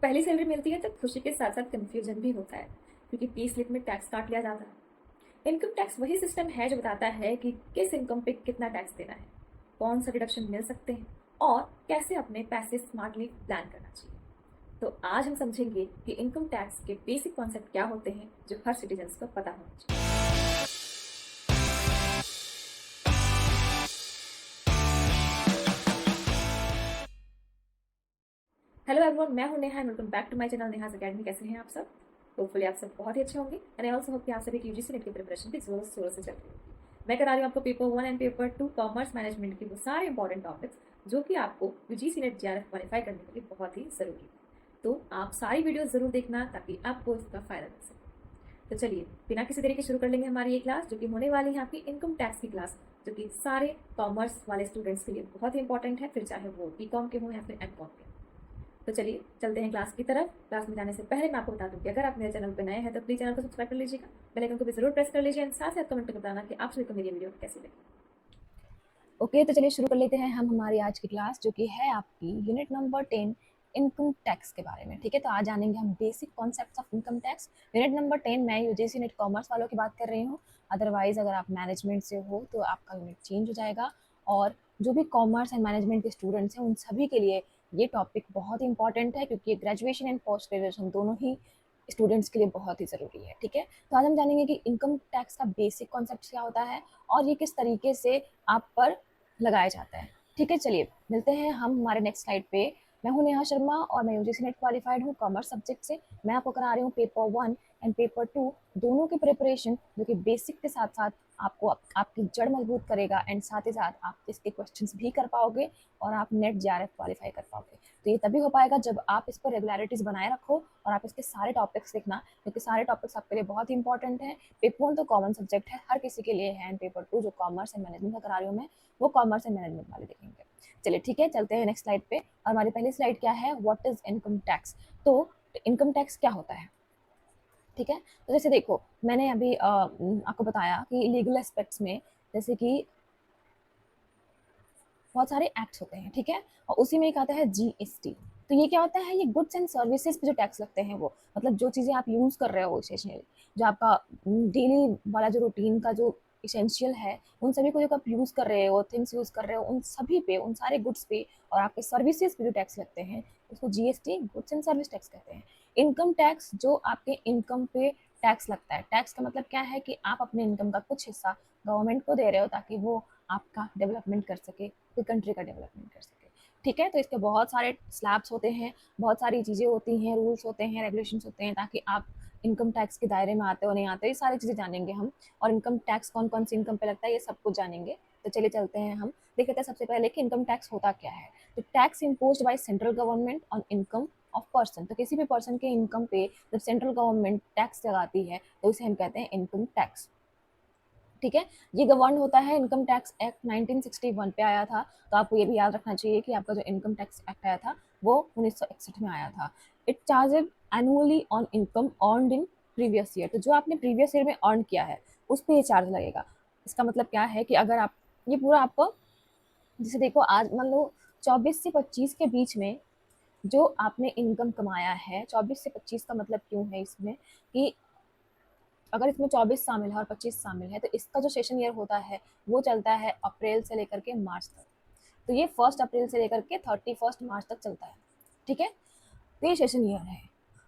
पहली सैलरी मिलती है तो खुशी के साथ साथ कंफ्यूजन भी होता है, क्योंकि पे स्लिप में टैक्स काट लिया जाता है। इनकम टैक्स वही सिस्टम है जो बताता है कि किस इनकम पे कितना टैक्स देना है, कौन सा डिडक्शन मिल सकते हैं और कैसे अपने पैसे स्मार्टली प्लान करना चाहिए। तो आज हम समझेंगे कि इनकम टैक्स के बेसिक कॉन्सेप्ट क्या होते हैं जो हर सिटीजन को पता होना चाहिए। हेलो एवरीवन, मैं हूं Neha and welcome back to my channel Neha's Academy. कैसे हैं आप सब? होपफुली आप सब बहुत ही अच्छे होंगे एंड आई आल्सो होप कि आप सभी की यूजीसी नेट की प्रिपरेशन भी जोर शोर से चल रही होगी। मैं करा रही हूँ आपको paper 1 and paper 2 commerce management के वो सारे इंपॉर्टेंट टॉपिक्स जो कि आपको यूजीसी नेट जेआरएफ क्वालिफाई करने के लिए बहुत ही जरूरी है। तो आप सारी वीडियो जरूर देखना ताकि आपको इसका फायदा मिल सके। तो चलिए बिना किसी देरी के शुरू कर लेंगे हमारी ये क्लास, जो कि होने वाली है आपकी इनकम टैक्स की क्लास, जो कि सारे कॉमर्स वाले स्टूडेंट्स के लिए बहुत ही इंपॉर्टेंट है, फिर चाहे वो बीकॉम के हों या फिर एमकॉम के। तो चलिए चलते हैं क्लास की तरफ। क्लास में जाने से पहले मैं आपको बता दूं कि अगर आप मेरे चैनल पर नए हैं तो प्लीज चैनल को सब्सक्राइब कर लीजिएगा, बेल आइकन को भी जरूर प्रेस कर लीजिए एंड साथ ही कमेंट में बताना कि आप सभी को मेरी वीडियो कैसी लगी। ओके, तो चलिए शुरू कर लेते हैं हम हमारी आज की क्लास, जो कि है आपकी यूनिट नंबर 10 इनकम टैक्स के बारे में। ठीक है, तो आज जानेंगे हम basic concepts of income tax. Unit number 10 मैं यूजीसी नेट कॉमर्स वालों की बात कर रही हूँ। अदरवाइज अगर आप मैनेजमेंट से हो तो आपका यूनिट चेंज हो जाएगा। और जो भी कॉमर्स एंड मैनेजमेंट के स्टूडेंट्स हैं उन सभी के लिए ये टॉपिक बहुत ही इंपॉर्टेंट है, क्योंकि ग्रेजुएशन एंड पोस्ट ग्रेजुएशन दोनों ही स्टूडेंट्स के लिए बहुत ही ज़रूरी है। ठीक है, तो आज हम जानेंगे कि इनकम टैक्स का बेसिक कॉन्सेप्ट क्या होता है और ये किस तरीके से आप पर लगाया जाता है। ठीक है, चलिए मिलते हैं हम हमारे नेक्स्ट स्लाइड पे। मैं हूं नेहा शर्मा और मैं यूजीसी नेट क्वालिफाइड हूँ कॉमर्स सब्जेक्ट से। मैं आपको करा रही हूँ पेपर 1 एंड पेपर 2 दोनों की प्रिपरेशन, जो कि बेसिक के साथ साथ आपको आपकी जड़ मजबूत करेगा एंड साथ ही साथ आप इसके क्वेश्चंस भी कर पाओगे और आप नेट जेआरएफ क्वालिफाई कर पाओगे। तो ये तभी हो पाएगा जब आप इस पर रेगुलरिटीज बनाए रखो और आप इसके सारे टॉपिक्स लिखना, क्योंकि सारे टॉपिक्स आपके लिए बहुत ही इंपॉर्टेंट है। पेपर 1 तो कॉमन सब्जेक्ट है, हर किसी के लिए है, एंड पेपर 2 जो कॉमर्स एंड मैनेजमेंट का करा रही हूँ मैं, वो कॉमर्स एंड मैनेजमेंट वाले देखेंगे। चलिए ठीक है, चलते हैं नेक्स्ट स्लाइड पे। और हमारी पहली स्लाइड क्या है, व्हाट इज इनकम टैक्स। तो इनकम टैक्स क्या होता है? ठीक है, तो जैसे देखो मैंने अभी आपको बताया कि लीगल एस्पेक्ट्स में जैसे कि बहुत सारे एक्ट होते हैं। ठीक है, और उसी में एक आता है जीएसटी। तो ये क्या होता है, ये गुड्स एंड सर्विसेज पे जो टैक्स लगते हैं, वो मतलब जो चीज़ें आप यूज़ कर रहे हो स्टेशनरी, जो आपका डेली वाला जो रूटीन का जो इसेंशियल है, उन सभी को जो आप यूज़ कर रहे हो, थिंग्स यूज़ कर रहे हो, उन सभी पे, उन सारे गुड्स पे और आपके सर्विसेज पे जो टैक्स लगते हैं उसको GST goods and service tax कहते हैं। इनकम टैक्स जो आपके इनकम पे टैक्स लगता है। टैक्स का मतलब क्या है कि आप अपने इनकम का कुछ हिस्सा गवर्नमेंट को दे रहे हो ताकि वो आपका डेवलपमेंट कर सके, कोई कंट्री का डेवलपमेंट कर सके। ठीक है, तो इसके बहुत सारे स्लैब्स होते हैं, बहुत सारी चीज़ें होती हैं, रूल्स होते हैं, रेगुलेशंस होते हैं, ताकि आप इनकम टैक्स के दायरे में आते हो नहीं आते, ये सारी चीज़ें जानेंगे हम। और इनकम टैक्स कौन कौन सी इनकम पे लगता है ये सब कुछ जानेंगे। तो चलिए चलते हैं, हम देख लेते हैं सबसे पहले कि इनकम टैक्स होता क्या है। तो tax imposed by central government on income of person. तो किसी भी पर्सन के इनकम पे जब सेंट्रल गवर्नमेंट टैक्स लगाती है तो उसे हम कहते हैं इनकम टैक्स। ठीक है, ये गवर्न होता है, इनकम टैक्स एक्ट 1961 पे आया था। तो आपको ये भी याद रखना चाहिए कि आपका जो इनकम टैक्स एक्ट आया था वो 1961 में आया था। It charged annually on income earned in previous year. तो जो आपने प्रीवियस ईयर में अर्न किया है उस पर ये चार्ज लगेगा। इसका मतलब क्या है कि अगर आप ये पूरा आपको, जैसे देखो आज मान लो 24 से 25 के बीच में जो आपने इनकम कमाया है, 24 से 25 का मतलब क्यों है इसमें कि अगर इसमें 24 शामिल है और 25 शामिल है तो इसका जो सेशन ईयर होता है वो चलता है अप्रैल से लेकर के मार्च तक। तो ये 1 अप्रैल से लेकर के 31 मार्च तक चलता है। ठीक है, तो ये सेशन ईयर है।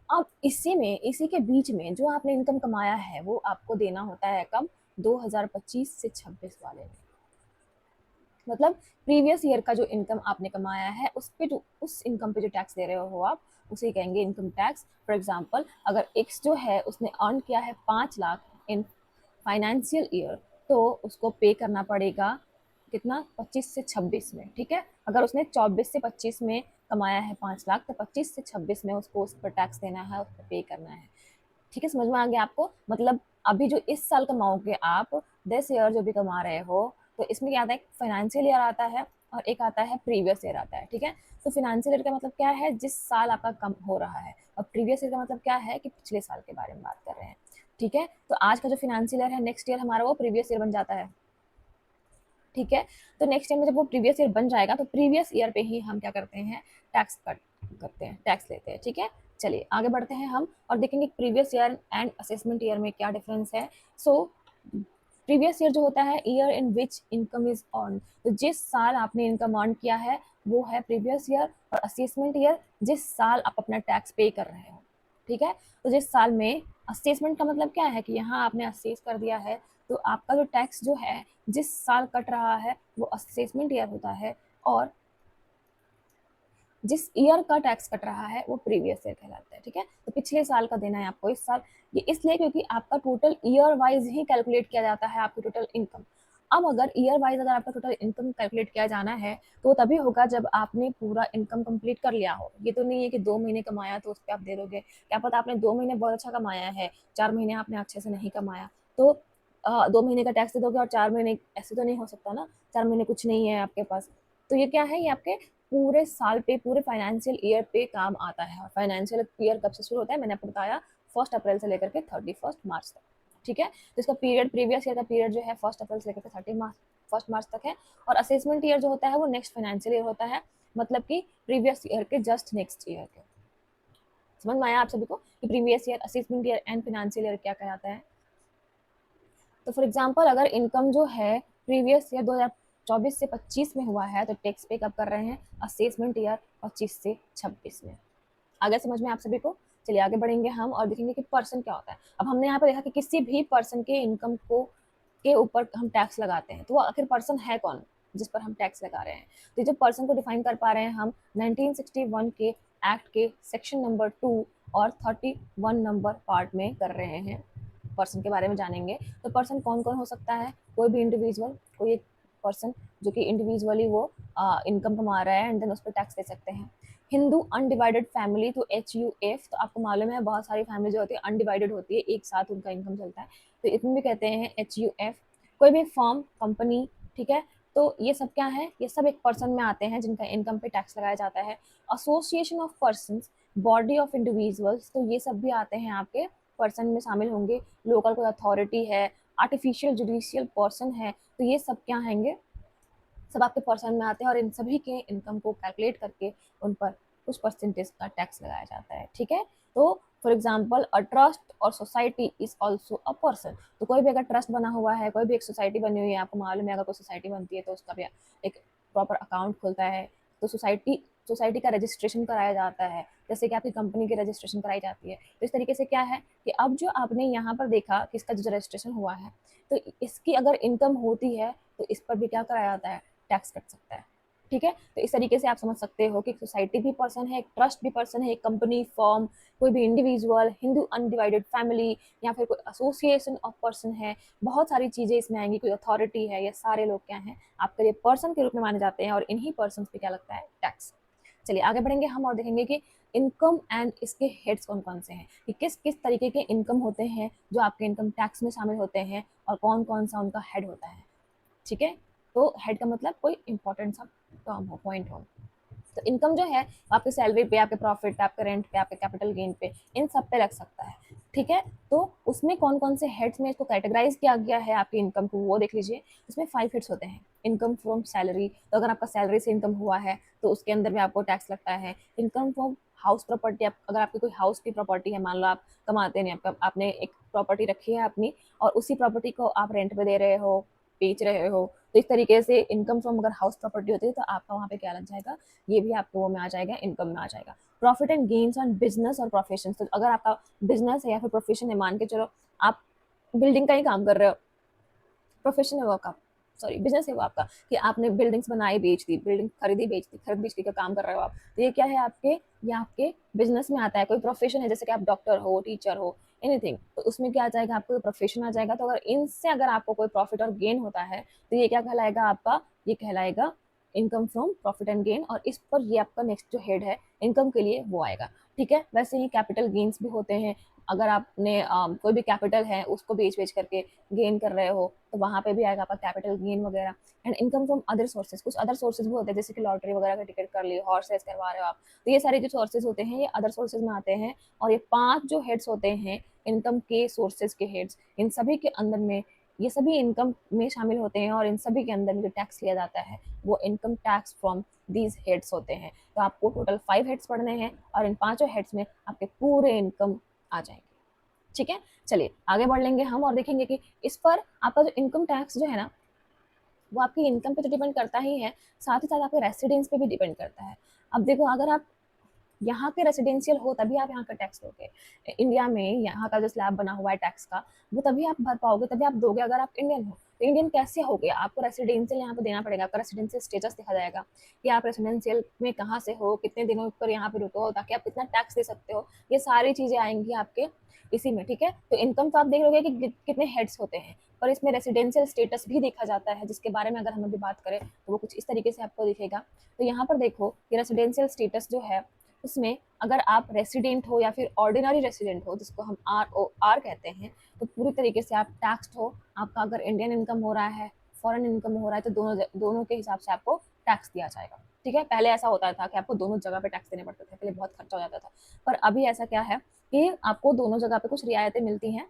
अब इसी के बीच में जो आपने इनकम कमाया है वो आपको देना होता है कब, 2025 से 26 वाले में। मतलब प्रीवियस ईयर का जो इनकम आपने कमाया है उस पे जो, उस इनकम पे जो टैक्स दे रहे हो आप, उसे कहेंगे इनकम टैक्स। फॉर एग्जांपल अगर एक्स जो है उसने अर्न किया है 5 लाख इन फाइनेंशियल ईयर, तो उसको पे करना पड़ेगा कितना, 25 से 26 में। ठीक है, अगर उसने 24 से 25 में कमाया है 5 लाख, तो 25 से 26 में उसको उस पर टैक्स देना है, उस पर पे करना है। ठीक है, समझ में आ गया आपको? मतलब अभी जो इस साल कमाओगे आप, 10 ईयर जो भी कमा रहे हो, तो इसमें क्या आता है, फाइनेंशियल ईयर आता है और एक आता है प्रीवियस ईयर आता है। ठीक है, तो फाइनेंशियल ईयर का मतलब क्या है, जिस साल आपका कम हो रहा है, और प्रीवियस ईयर का मतलब क्या है कि पिछले साल के बारे में बात कर रहे हैं। ठीक है, तो आज का जो फाइनेंशियल ईयर है, नेक्स्ट ईयर हमारा वो प्रीवियस ईयर बन जाता है। ठीक है, तो नेक्स्ट ईयर में जब वो प्रीवियस ईयर बन जाएगा तो प्रीवियस ईयर पे ही हम क्या करते हैं, टैक्स कट करते हैं, टैक्स लेते हैं, ठीक है। चलिए आगे बढ़ते हैं हम और देखेंगे previous year and assessment year में क्या डिफरेंस है। सो प्रीवियस ईयर जो होता है year in which income is earn, तो जिस साल आपने इनकम अर्न किया है वो है प्रीवियस ईयर, और असेसमेंट ईयर जिस साल आप अपना टैक्स पे कर रहे हो, ठीक है। तो जिस साल में, असेसमेंट का मतलब क्या है कि यहाँ आपने असेस कर दिया है, तो आपका जो टैक्स जो है जिस साल कट रहा है वो असेसमेंट ईयर होता है, और जिस ईयर का टैक्स कट रहा है वो प्रीवियस ईयर कहलाता है, ठीक है। तो पिछले साल का देना है आपको इस साल, ये इसलिए क्योंकि आपका टोटल ईयर वाइज ही कैलकुलेट किया जाता है आपकी टोटल इनकम। अब अगर ईयर वाइज अगर आपका टोटल इनकम कैलकुलेट किया जाना है तो तभी होगा जब आपने पूरा इनकम कंप्लीट कर लिया हो। ये तो नहीं है कि 2 महीने कमाया तो उस पर आप दे दोगे, क्या पता आपने 2 महीने बहुत अच्छा कमाया है, 4 महीने आपने अच्छे से नहीं कमाया, तो 2 महीने का टैक्स दे दोगे और 4 महीने, ऐसे तो नहीं हो सकता ना, 4 महीने कुछ नहीं है आपके पास। तो ये क्या है, ये आपके पूरे साल पे, पूरे फाइनेंशियल ईयर पे काम आता है। और फाइनेंशियल ईयर कब से शुरू होता है, मैंने आपको बताया 1 अप्रैल से लेकर के 31 मार्च तक, ठीक है। तो इसका पीरियड, प्रीवियस ईयर का पीरियड जो है 1 अप्रैल से लेकर के 1 मार्च तक है। और असेसमेंट ईयर जो होता है वो नेक्स्ट फाइनेंशियल ईयर होता है, मतलब कि प्रीवियस ईयर के जस्ट नेक्स्ट ईयर के। समझ में आया आप सभी को कि previous year, assessment year and financial year क्या कहलाता है। तो फॉर एग्जांपल अगर इनकम जो है प्रीवियस ईयर 2024 से 25 में हुआ है तो टैक्स पे कब कर रहे हैं, असेसमेंट ईयर 25 से 26 में। आगे समझ में आप सभी को। चलिए आगे बढ़ेंगे हम और देखेंगे कि पर्सन क्या होता है। अब हमने यहाँ पे देखा कि किसी भी पर्सन के इनकम को के ऊपर हम टैक्स लगाते हैं, तो वो आखिर पर्सन है कौन जिस पर हम टैक्स लगा रहे हैं। तो ये जो पर्सन को डिफाइन कर पा रहे हैं हम 1961 के एक्ट के सेक्शन नंबर 2 और 31 नंबर पार्ट में कर रहे हैं, पर्सन के बारे में जानेंगे। तो पर्सन कौन कौन हो सकता है, कोई भी इंडिविजुअल, कोई एक पर्सन जो कि इंडिविजुअली वो इनकम कमा रहा है एंड देन उस पर टैक्स दे सकते हैं। हिंदू अनडिवाइडेड फैमिली, तो HUF, तो आपको मालूम है बहुत सारी फैमिली जो होती है अनडिवाइडेड होती है, एक साथ उनका इनकम चलता है, तो इसमें भी कहते हैं HUF। कोई भी फर्म, कंपनी, ठीक है, तो ये सब क्या है, ये सब एक पर्सन में आते हैं जिनका इनकम पे टैक्स लगाया जाता है। Association of person, body of individuals, तो ये सब भी आते हैं आपके पर्सन में शामिल होंगे। लोकल कोई अथॉरिटी है, आर्टिफिशियल जुडिशियल पर्सन है, तो ये सब क्या हैंगे, सब आपके पर्सन में आते हैं और इन सभी के इनकम को कैलकुलेट करके उन पर कुछ परसेंटेज का टैक्स लगाया जाता है, ठीक है। तो फॉर एग्जाम्पल अ ट्रस्ट और society is also a person, तो कोई भी अगर ट्रस्ट बना हुआ है, कोई भी एक सोसाइटी बनी हुई है, आपको मालूम है अगर कोई सोसाइटी बनती है तो उसका भी एक प्रॉपर अकाउंट खुलता है, तो सोसाइटी का रजिस्ट्रेशन कराया जाता है, जैसे कि आपकी कंपनी की रजिस्ट्रेशन कराई जाती है। तो इस तरीके से क्या है कि अब जो आपने यहाँ पर देखा कि इसका जो रजिस्ट्रेशन हुआ है, तो इसकी अगर इनकम होती है तो इस पर भी क्या कराया जाता है, टैक्स कट सकता है, ठीक है। तो इस तरीके से आप समझ सकते हो कि सोसाइटी भी पर्सन है, एक ट्रस्ट भी पर्सन है, एक कंपनी, फॉर्म, कोई भी इंडिविजुअल, हिंदू अनडिवाइडेड फैमिली, या फिर कोई एसोसिएशन ऑफ पर्सन है, बहुत सारी चीजें इसमें आएंगी, कोई अथॉरिटी है, ये सारे लोग क्या हैं, आपके लिए पर्सन के रूप में माने जाते हैं और इन्हीं पर्सन पे क्या लगता है, टैक्स। चलिए आगे बढ़ेंगे हम और देखेंगे कि इनकम एंड इसके हेड्स कौन कौन से हैं, कि किस किस तरीके के इनकम होते हैं जो आपके इनकम टैक्स में शामिल होते हैं और कौन कौन सा उनका हेड होता है, ठीक है। तो हेड का मतलब कोई इंपॉर्टेंट सा टर्म हो, पॉइंट हो। तो इनकम जो है आपके सैलरी पे, आपके प्रॉफिट पे, आपके रेंट पे, आपके कैपिटल गेन पे, इन सब पे लग सकता है, ठीक है। तो उसमें कौन कौन से हेड्स में इसको कैटेगराइज किया गया है आपकी इनकम को, वो देख लीजिए। उसमें 5 हेड्स होते हैं। इनकम फ्रॉम सैलरी, तो अगर आपका सैलरी से इनकम हुआ है तो उसके अंदर भी आपको टैक्स लगता है। इनकम फ्रॉम हाउस प्रॉपर्टी, अगर आपकी कोई हाउस की प्रॉपर्टी है, मान लो आप कमाते नहीं, आपने एक प्रॉपर्टी रखी है अपनी और उसी प्रॉपर्टी को आप रेंट पे दे रहे हो, बेच रहे हो, तो इस तरीके से इनकम फ्रॉम अगर हाउस प्रॉपर्टी होती है तो आपका वहाँ पे क्या लग जाएगा, ये भी आपको वो में आ जाएगा, इनकम में आ जाएगा। Profit and gains on business और प्रोफेशन, तो अगर आपका बिजनेस है या फिर प्रोफेशन है, मान के चलो आप बिल्डिंग का ही काम कर रहे हो, प्रोफेशन है वो आपका, सॉरी बिजनेस है वो आपका, कि आपने बिल्डिंग्स बनाई बेच दी, बिल्डिंग खरीदी बेच दी, खरीद बेच दी का काम कर रहे हो आप, तो ये क्या है आपके, ये आपके बिजनेस में आता है। कोई प्रोफेशन है जैसे कि आप डॉक्टर हो, टीचर हो, एनीथिंग, तो उसमें क्या आ जाएगा, आपको प्रोफेशन आ जाएगा। तो अगर इनसे अगर आपको कोई प्रॉफिट और गेन होता है तो ये क्या कहलाएगा आपका, ये कहलाएगा income from profit and gain, और इस पर ये आपका नेक्स्ट जो हेड है इनकम के लिए वो आएगा, ठीक है। वैसे ही कैपिटल गेन्स भी होते हैं, अगर आपने कोई भी कैपिटल है उसको बेच बेच करके गेन कर रहे हो तो वहाँ पे भी आएगा आपका कैपिटल गेन वगैरह। And income from other sources, कुछ अदर सोर्सेज भी होते हैं जैसे कि लॉटरी वगैरह का टिकट कर लिए, हॉर्स रेस करवा रहे हो आप, तो ये सारे जो सोर्सेज होते हैं ये अदर सोर्सेज में आते हैं। और ये 5 जो हेड्स होते हैं इनकम के सोर्सेज के हेड्स, इन सभी के अंदर में ये सभी इनकम में शामिल होते हैं और इन सभी के अंदर जो टैक्स लिया जाता है वो income tax from these heads होते हैं। तो आपको टोटल 5 हेड्स पढ़ने हैं और इन पांचों हेड्स में आपके पूरे इनकम आ जाएंगे। ठीक है, चलिए आगे बढ़ लेंगे हम और देखेंगे कि इस पर आपका जो इनकम टैक्स जो है ना वो आपकी इनकम पे तो डिपेंड करता ही है, साथ ही साथ आपके रेसिडेंस पे भी डिपेंड करता है। अब देखो, अगर आप यहाँ के रेसिडेंशियल हो तभी आप यहाँ का टैक्स दोगे। इंडिया में यहाँ का जो स्लैब बना हुआ है टैक्स का, वो तभी आप भर पाओगे, तभी आप दोगे अगर आप इंडियन हो। तो इंडियन कैसे हो गया, आपको रेसिडेंशियल यहाँ पे देना पड़ेगा, आपका रेसिडेंशियल स्टेटस दिखा जाएगा कि आप रेसिडेंशियल में कहाँ से हो, कितने दिनों पर यहाँ पे रुके हो, ताकि आप कितना टैक्स दे सकते हो। ये सारी चीजें आएंगी आपके इसी में। ठीक है, तो इनकम तो आप देख लोगे कि कितने हेड्स होते हैं, पर इसमें रेसिडेंशियल स्टेटस भी देखा जाता है, जिसके बारे में अगर हम अभी बात करें तो वो कुछ इस तरीके से आपको दिखेगा। तो यहाँ पर देखो कि रेसिडेंशियल स्टेटस जो है उसमें अगर आप रेसिडेंट हो या फिर ऑर्डिनरी रेसिडेंट हो, जिसको हम ROR कहते हैं, तो पूरी तरीके से आप टैक्स्ड हो। आपका अगर इंडियन इनकम हो रहा है, फॉरेन इनकम हो रहा है, तो दोनों के हिसाब से आपको टैक्स दिया जाएगा। ठीक है, पहले ऐसा होता था कि आपको दोनों जगह पे टैक्स देने पड़ते थे, पहले बहुत खर्चा हो जाता था, पर अभी ऐसा क्या है कि आपको दोनों जगह पे कुछ रियायतें मिलती हैं,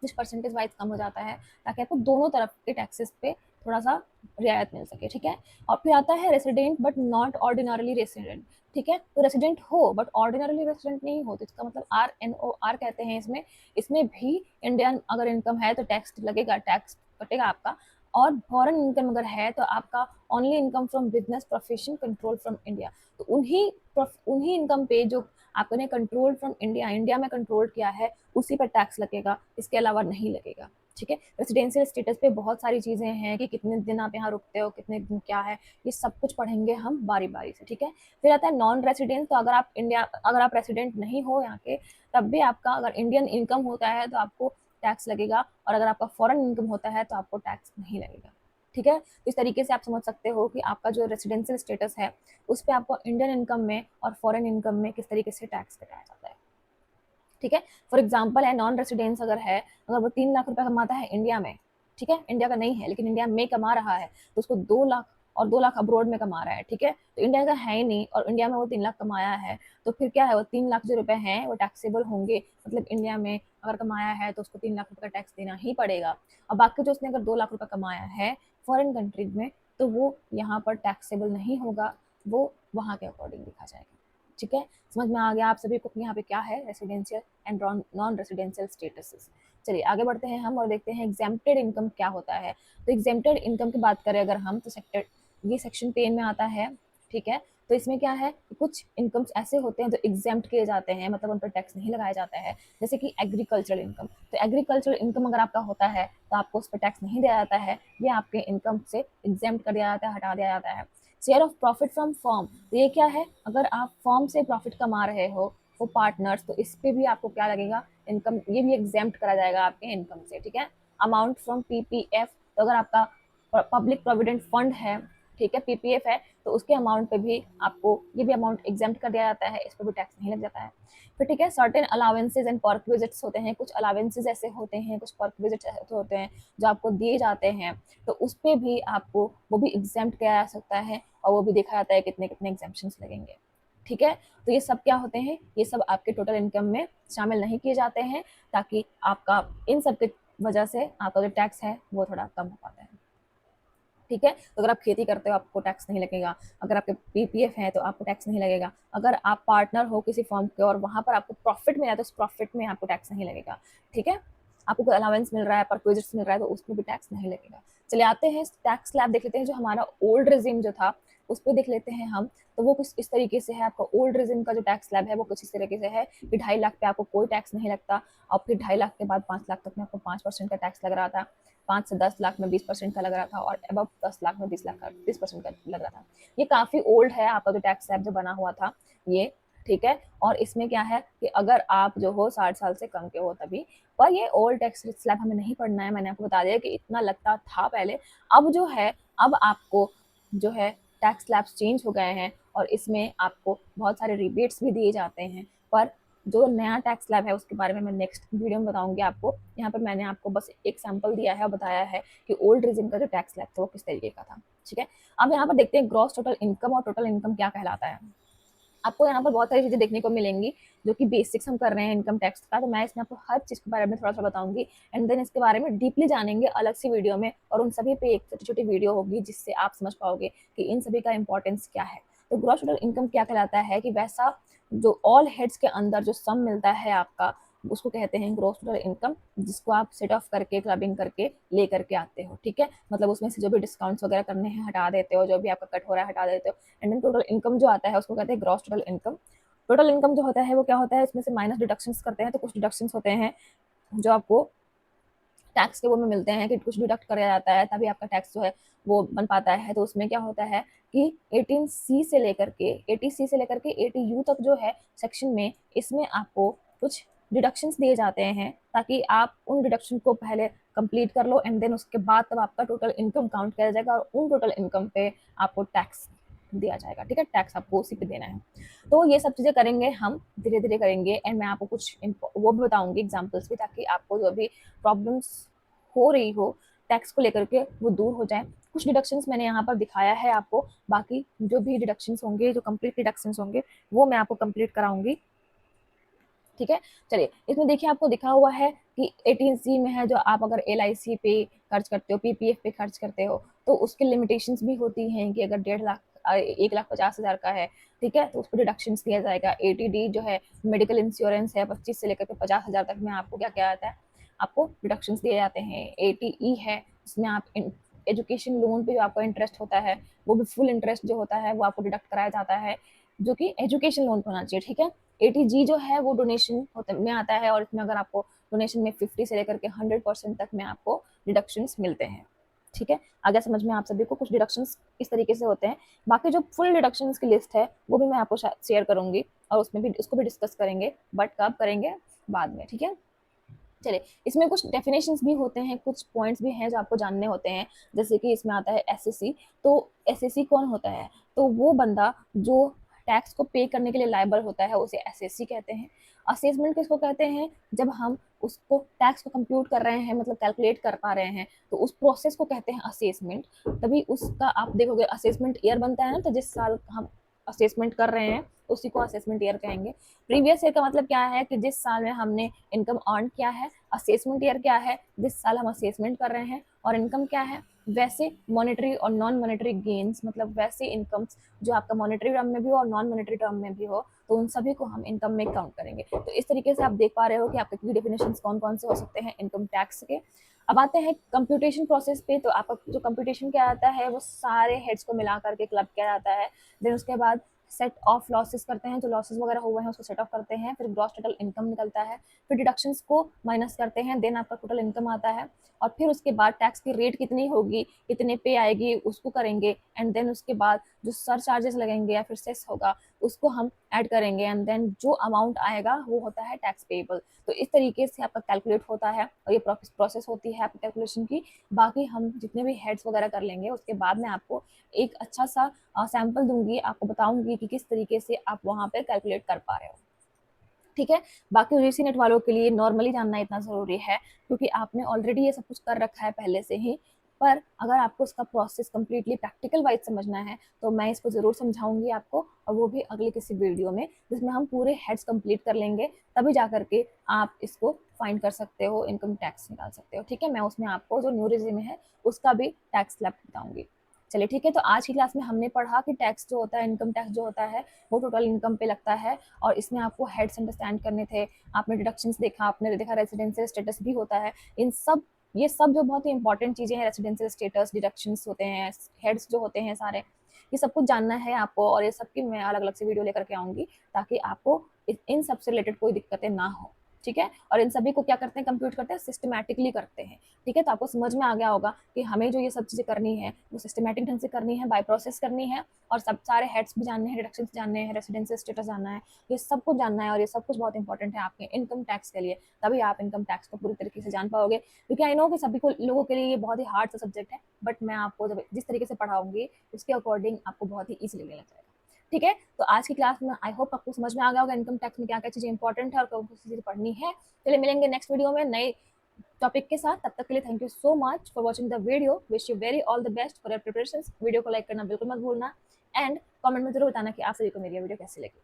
कुछ परसेंटेज वाइज कम हो जाता है, ताकि आपको दोनों तरफ के टैक्सेस पे थोड़ा सा रियायत मिल सके। ठीक है, और फिर आता है resident but not ordinarily resident. ठीक है, तो रेसिडेंट हो बट ऑर्डिनरली रेसिडेंट नहीं हो, तो इसका मतलब RNOR कहते हैं इसमें। इसमें भी इंडियन अगर इनकम है तो टैक्स लगेगा, टैक्स कटेगा आपका। और फॉरेन इनकम अगर है तो आपका only income from business profession control from India, तो उन्हीं इनकम पे जो आपने कंट्रोल फ्रॉम इंडिया, इंडिया में कंट्रोल किया है, उसी पर टैक्स लगेगा, इसके अलावा नहीं लगेगा। ठीक है, रेसिडेंशियल स्टेटस पे बहुत सारी चीजें हैं कि कितने दिन आप यहाँ रुकते हो, कितने दिन क्या है, ये सब कुछ पढ़ेंगे हम बारी बारी से। ठीक है, फिर आता है नॉन रेसिडेंट। तो अगर आप रेसिडेंट नहीं हो यहाँ के, तब भी आपका अगर इंडियन इनकम होता है तो आपको टैक्स लगेगा, और अगर आपका फॉरेन इनकम होता है तो आपको टैक्स नहीं लगेगा। ठीक है, तो इस तरीके से आप समझ सकते हो कि आपका जो रेसिडेंशियल स्टेटस है उस पर आपको इंडियन इनकम में और फॉरेन इनकम में किस तरीके से टैक्स कटाया जाता है। ठीक है, फॉर एग्जाम्पल है नॉन रेसिडेंस अगर है, अगर वो 3 लाख रुपया कमाता है इंडिया में, ठीक है, इंडिया का नहीं है लेकिन इंडिया में कमा रहा है, तो उसको 2 लाख और 2 लाख अब्रोड में कमा रहा है। ठीक है, तो इंडिया का है ही नहीं और इंडिया में वो 3 लाख कमाया है, तो फिर क्या है, वो 3 लाख जो रुपए हैं वो टैक्सेबल होंगे। मतलब इंडिया में अगर कमाया है तो उसको 3 लाख रुपए का टैक्स देना ही पड़ेगा। और बाकी जो उसने अगर 2 लाख रुपए कमाया है फॉरेन कंट्रीज में, तो वो यहाँ पर टैक्सेबल नहीं होगा, वो वहाँ के अकॉर्डिंग देखा जाएगा। ठीक है, समझ में आ गया आप सभी को कि यहाँ पे क्या है residential and non residential statuses. चलिए आगे बढ़ते हैं हम और देखते हैं एग्जेम्प्टेड इनकम क्या होता है। तो एग्जेम्प्टेड इनकम की बात करें अगर हम, तो ये सेक्शन 10 में आता है। ठीक है, तो इसमें क्या है कि कुछ इनकम्स ऐसे होते हैं जो एग्जेम्प्ट किए जाते हैं, मतलब उन पर टैक्स नहीं लगाया जाता है, जैसे कि एग्रीकल्चरल इनकम। तो एग्रीकल्चरल इनकम अगर आपका होता है तो आपको उस पर टैक्स नहीं दिया जाता है, ये आपके इनकम से एग्जेम्प्ट कर दिया जाता है, हटा दिया जाता है। Share of profit from firm, तो ये क्या है, अगर आप फर्म से प्रॉफिट कमा रहे हो वो पार्टनर्स, तो इस पे भी आपको क्या लगेगा, इनकम, ये भी एग्जेम्प्ट करा जाएगा आपके इनकम से। ठीक है, अमाउंट फ्रॉम PPF, तो अगर आपका पब्लिक प्रोविडेंट फंड है, ठीक है, PPF है, तो उसके अमाउंट पे भी आपको ये भी अमाउंट एग्जेम्प्ट कर दिया जाता है, इस पर भी टैक्स नहीं लग जाता है। फिर ठीक है, सर्टेन अलावेंसेज एंड परक्विजिट्स होते हैं, कुछ अलावेंसेज ऐसे होते हैं, कुछ परक्विजिट्स ऐसे होते हैं जो आपको दिए जाते हैं, तो उस पर भी आपको वो भी एग्जेम्प्ट किया जा सकता है, और वो भी देखा जाता है कितने कितने एग्जेम्पशंस लगेंगे। ठीक है, तो ये सब क्या होते हैं, ये सब आपके टोटल इनकम में शामिल नहीं किए जाते हैं, ताकि आपका इन सब की वजह से आपका जो टैक्स है वो थोड़ा कम हो पाता है। ठीक है, तो अगर आप खेती करते हो आपको टैक्स नहीं लगेगा, अगर आपके PPF है तो आपको टैक्स नहीं लगेगा, अगर आप पार्टनर हो किसी फर्म के और वहां पर आपको प्रॉफिट मिला तो उस प्रॉफिट में आपको टैक्स नहीं लगेगा। ठीक है, आपको कोई अलावेंस मिल रहा है, परक्विजिट्स मिल रहा है, तो उसमें भी टैक्स नहीं लगेगा। चलिए आते हैं टैक्स स्लैब देख लेते हैं, जो हमारा ओल्ड रेजिम जो था उस पर देख लेते हैं हम। तो वो कुछ इस तरीके से है, आपका ओल्ड रेजिम का जो टैक्स स्लैब है वो कुछ इस तरीके से है कि 2.5 लाख पे आपको कोई टैक्स नहीं लगता, और फिर 2.5 लाख के बाद 5 लाख तक में आपको 5% का टैक्स लग रहा था, 5 से 10 लाख में 20% का लग रहा था, और अब 10 लाख में 20% का लग रहा था। ये काफी ओल्ड है आपका जो टैक्स स्लैब जो बना हुआ था ये। ठीक है, और इसमें क्या है कि अगर आप जो हो 60 साल से कम के हो तभी, पर ये ओल्ड टैक्स स्लैब हमें नहीं पढ़ना है, मैंने आपको बता दिया कि इतना लगता था पहले। अब जो है, अब आपको जो है टैक्स स्लैब्स चेंज हो गए हैं, और इसमें आपको बहुत सारे रिबेट्स भी दिए जाते हैं, पर जो नया टैक्स स्लैब है उसके बारे में मैं नेक्स्ट वीडियो में बताऊंगी आपको। यहाँ पर मैंने आपको बस एक सैंपल दिया है और बताया है कि ओल्ड रीजन का जो टैक्स स्लैब था वो किस तरीके का था। ठीक है, अब यहाँ पर देखते हैं ग्रॉस टोटल इनकम और टोटल इनकम क्या कहलाता है। आपको यहाँ पर बहुत सारी चीज़ें देखने को मिलेंगी जो कि बेसिक्स हम कर रहे हैं इनकम टैक्स का, तो मैं इसमें आपको हर चीज़ के बारे में थोड़ा-थोड़ा बताऊँगी एंड देन इसके बारे में डीपली जानेंगे अलग सी वीडियो में, और उन सभी पे एक छोटी-छोटी वीडियो होगी जिससे आप समझ पाओगे कि इन सभी का इम्पोर्टेंस क्या है। तो ग्रॉस टोटल इनकम क्या कहलाता है कि वैसा जो ऑल हेड्स के अंदर जो सम मिलता है आपका, उसको कहते हैं ग्रॉस टोटल इनकम, जिसको आप सेट ऑफ करके क्लबिंग करके ले करके आते हो, ठीक है। मतलब उसमें से जो भी डिस्काउंट्स वगैरह करने हैं हटा देते हो, जो भी आपका कट हो रहा है हटा देते हो, एंड देन टोटल इनकम जो आता है उसको कहते हैं gross total income. Total income जो होता है वो क्या होता है, इसमें से माइनस डिडक्शंस करते हैं, तो कुछ डिडक्शंस होते हैं जो आपको टैक्स के वो में मिलते हैं कि कुछ डिडक्ट कराया जाता है तभी आपका टैक्स जो है वो बन पाता है। तो उसमें क्या होता है कि 18C से लेकर के 80C से लेकर के 80U तक जो है सेक्शन में, इसमें आपको कुछ डिडक्शंस दिए जाते हैं ताकि आप उन डिडक्शन को पहले कंप्लीट कर लो एंड देन उसके बाद तब आपका टोटल इनकम काउंट किया जाएगा और उन टोटल इनकम पे आपको टैक्स दिया जाएगा, ठीक है। टैक्स आपको उसी पे देना है। तो ये सब चीज़ें करेंगे हम, धीरे धीरे करेंगे एंड मैं आपको कुछ वो भी बताऊंगी एग्जाम्पल्स भी, ताकि आपको जो भी प्रॉब्लम्स हो रही हो टैक्स को लेकर के वो दूर हो जाए। कुछ डिडक्शंस मैंने यहाँ पर दिखाया है आपको, बाकी जो भी डिडक्शंस होंगे, जो कंप्लीट डिडक्शंस होंगे वो मैं आपको कंप्लीट कराऊंगी, ठीक है। चलिए इसमें देखिए आपको दिखा हुआ है कि 18C में है जो आप अगर LIC पे खर्च करते हो, PPF पे खर्च करते हो, तो उसकी लिमिटेशंस भी होती हैं कि अगर 1.5 लाख 1,50,000 का है, ठीक है, तो उस पर डिडक्शंस दिया जाएगा। 80D जो है मेडिकल इंश्योरेंस है 25 से लेकर के 50,000 तक में आपको क्या क्या आता है, आपको डिडक्शंस दिए जाते हैं। 80E है, इसमें आप एजुकेशन लोन पे जो आपका इंटरेस्ट होता है वो भी फुल इंटरेस्ट जो होता है वो आपको डिडक्ट कराया जाता है, जो कि एजुकेशन लोन पे होना चाहिए, ठीक है। 80G जो है वो डोनेशन में आता है और इसमें अगर आपको डोनेशन में 50 से लेकर के 100% तक में आपको डिडक्शंस मिलते हैं, ठीक है। आगे समझ में आप सभी को कुछ डिडक्शंस इस तरीके से होते हैं। बाकी जो फुल डिडक्शंस की लिस्ट है वो भी मैं आपको शेयर करूंगी और उसमें भी उसको भी डिस्कस करेंगे, बट कब करेंगे, बाद में, ठीक है। चलिए इसमें कुछ डेफिनेशंस भी होते हैं, कुछ पॉइंट्स भी हैं जो आपको जानने होते हैं। जैसे कि इसमें आता है एसएससी। तो एसएससी कौन होता है, तो वो बंदा जो टैक्स को पे करने के लिए लायबल होता है उसे एसएससी कहते हैं। असेसमेंट किसको कहते हैं, जब हम उसको टैक्स को कंप्यूट कर रहे हैं, मतलब कैलकुलेट कर पा रहे हैं, तो उस प्रोसेस को कहते हैं असेसमेंट। तभी उसका आप देखोगे असेसमेंट ईयर बनता है ना, तो जिस साल हम असेसमेंट कर रहे हैं उसी को असेसमेंट ईयर कहेंगे। प्रीवियस ईयर का मतलब क्या है कि जिस साल में हमने इनकम अर्न किया है। असेसमेंट ईयर क्या है, जिस साल हम असेसमेंट कर रहे हैं। और इनकम क्या है, वैसे मॉनेटरी और नॉन मॉनेटरी गेन्स, मतलब वैसे इनकम्स जो आपका मॉनेटरी टर्म में भी हो और नॉन मॉनेटरी टर्म में भी हो, तो उन सभी को हम इनकम में काउंट करेंगे। तो इस तरीके से आप देख पा रहे हो कि आपके की डेफिनेशंस कौन कौन से हो सकते हैं इनकम टैक्स के। अब आते हैं कंप्यूटेशन प्रोसेस पे। तो आपका जो कंप्यूटेशन क्या आता है वो सारे हेड्स को मिला करके क्लब किया जाता है। देन उसके बाद सेट ऑफ लॉसेस करते हैं, जो लॉसेस वगैरह हुए हैं उसको सेट ऑफ करते हैं, फिर ग्रॉस टोटल इनकम निकलता है, फिर डिडक्शंस को माइनस करते हैं, देन आपका टोटल इनकम आता है। और फिर उसके बाद टैक्स की रेट कितनी होगी, कितने पे आएगी, उसको करेंगे एंड देन उसके बाद जो सर चार्जेस लगेंगे या फिर सेस होगा उसको हम ऐड करेंगे एंड देन जो अमाउंट आएगा वो होता है टैक्स पेएबल। तो इस तरीके से आपका कैलकुलेट होता है और ये प्रोसेस होती है आपकी कैलकुलेशन की। बाकी हम जितने भी हेड्स वगैरह कर लेंगे उसके बाद में आपको एक अच्छा सा सैंपल दूंगी, आपको बताऊंगी कि किस तरीके से आप वहाँ पे कैलकुलेट कर पा रहे हो, ठीक है। बाकी यूजीसी नेट वालों के लिए नॉर्मली जानना इतना ज़रूरी है क्योंकि आपने ऑलरेडी ये सब कुछ कर रखा है पहले से ही। पर अगर आपको इसका प्रोसेस कम्प्लीटली प्रैक्टिकल वाइज समझना है तो मैं इसको ज़रूर समझाऊंगी आपको, और वो भी अगले किसी वीडियो में जिसमें हम पूरे हेड्स कंप्लीट कर लेंगे, तभी जा करके आप इसको फाइंड कर सकते हो, इनकम टैक्स निकाल सकते हो, ठीक है। मैं उसमें आपको जो न्यू रेजिम है उसका भी टैक्स स्लैब बताऊंगी। चलिए ठीक है, तो आज की क्लास में हमने पढ़ा कि टैक्स जो होता है, इनकम टैक्स जो होता है वो टोटल इनकम पे लगता है, और इसमें आपको हेड्स अंडरस्टैंड करने थे। आपने डिडक्शंस देखा, आपने देखा रेजिडेंशियल स्टेटस भी होता है। इन सब ये सब जो बहुत ही इंपॉर्टेंट चीज़ें हैं, रेजिडेंशियल स्टेटस, डिडक्शंस होते हैं, हेड्स जो होते हैं सारे, ये सब कुछ जानना है आपको, और ये सब की मैं अलग अलग से वीडियो लेकर के आऊँगी ताकि आपको इन सब से रिलेटेड कोई दिक्कतें ना हो, ठीक है। और इन सभी को क्या करते हैं, कंप्यूट करते हैं, सिस्टमैटिकली करते हैं, ठीक है। तो आपको समझ में आ गया होगा कि हमें जो ये सब चीज़ें करनी है वो सिस्टमैटिक ढंग से करनी है, बाय प्रोसेस करनी है, और सब सारे हेड्स भी जानने हैं, डिडक्शंस जानने हैं, रेजिडेंशियल स्टेटस जानना है, ये सब कुछ जानना है। और ये सब कुछ बहुत इंपॉर्टेंट है आपके इनकम टैक्स के लिए, तभी आप इनकम टैक्स को पूरी तरीके से जान पाओगे। क्योंकि आई नो कि सभी को लोगों के लिए ये बहुत ही हार्ड सा सब्जेक्ट है, बट मैं आपको जब जिस तरीके से पढ़ाऊंगी उसके अकॉर्डिंग आपको बहुत ही ईजिली लग जाएगा, ठीक है। तो आज की क्लास में आई होप आपको समझ में आ गया होगा इनकम टैक्स में क्या क्या चीज़ें इंपॉर्टेंट है और कौन कौन सी चीज़ें पढ़नी है। चलिए मिलेंगे नेक्स्ट वीडियो में नए टॉपिक के साथ। तब तक के लिए thank you so much for watching the video. Wish you very all the best for your preparations. Video को लाइक करना बिल्कुल मत भूलना एंड कमेंट में जरूर बताना कि आप सभी को मेरी वीडियो कैसी लगी।